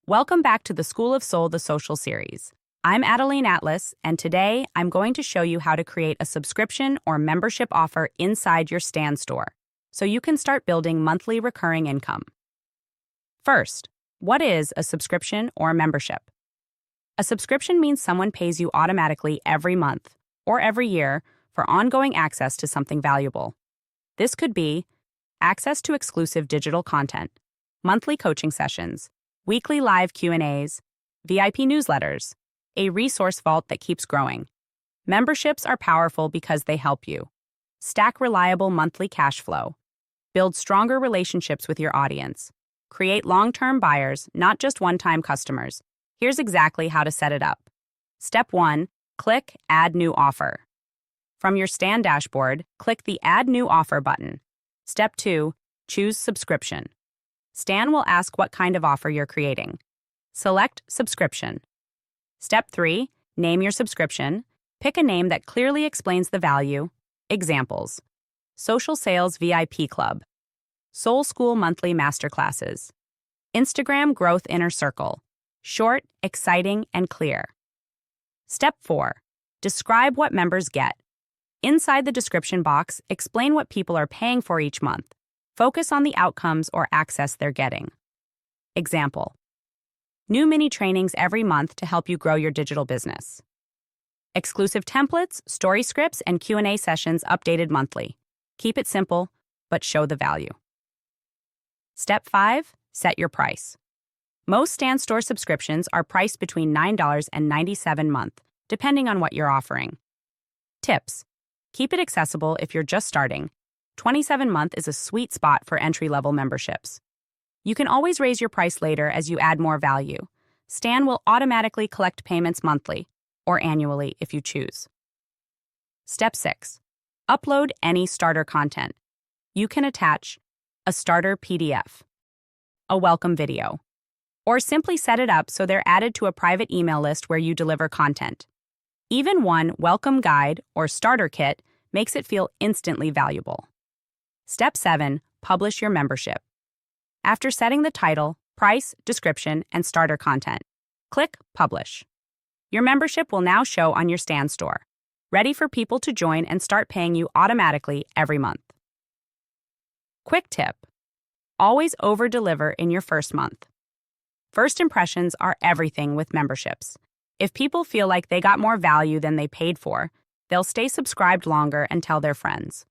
Welcome back to the School of Soul, the Social Series. I'm ADELINE Atlas, and today I'm going to show you how to create a subscription or membership offer inside your Stan store, so you can start building monthly recurring income. First, what is a subscription or membership? A subscription means someone pays you automatically every month or every year for ongoing access to something valuable. This could be access to exclusive digital content, monthly coaching sessions, weekly live Q&As, VIP newsletters, a resource vault that keeps growing. Memberships are powerful because they help you stack reliable monthly cash flow, build stronger relationships with your audience, create long-term buyers, not just one-time customers. Here's exactly how to set it up. Step 1. Click Add New Offer. From your Stan dashboard, click the Add New Offer button. Step 2. Choose Subscription. Stan will ask what kind of offer you're creating. Select Subscription. Step 3. Name your subscription. Pick a name that clearly explains the value. Examples: Social Sales VIP Club, Soul School Monthly Masterclasses, Instagram Growth Inner Circle. Short, exciting, and clear. Step 4. Describe what members get. Inside the description box, explain what people are paying for each month. Focus on the outcomes or access they're getting. Example: new mini trainings every month to help you grow your digital business. Exclusive templates, story scripts, and Q&A sessions updated monthly. Keep it simple, but show the value. Step 5. Set your price. Most Stan Store subscriptions are priced between $9 and $97 a month, depending on what you're offering. Tips: keep it accessible if you're just starting. $27 a month is a sweet spot for entry-level memberships. You can always raise your price later as you add more value. Stan will automatically collect payments monthly or annually if you choose. Step 6. Upload any starter content. You can attach a starter PDF, a welcome video, or simply set it up so they're added to a private email list where you deliver content. Even one welcome guide or starter kit makes it feel instantly valuable. Step 7. Publish your membership. After setting the title, price, description, and starter content, click Publish. Your membership will now show on your Stan store, ready for people to join and start paying you automatically every month. Quick tip: always over-deliver in your first month. First impressions are everything with memberships. If people feel like they got more value than they paid for, they'll stay subscribed longer and tell their friends.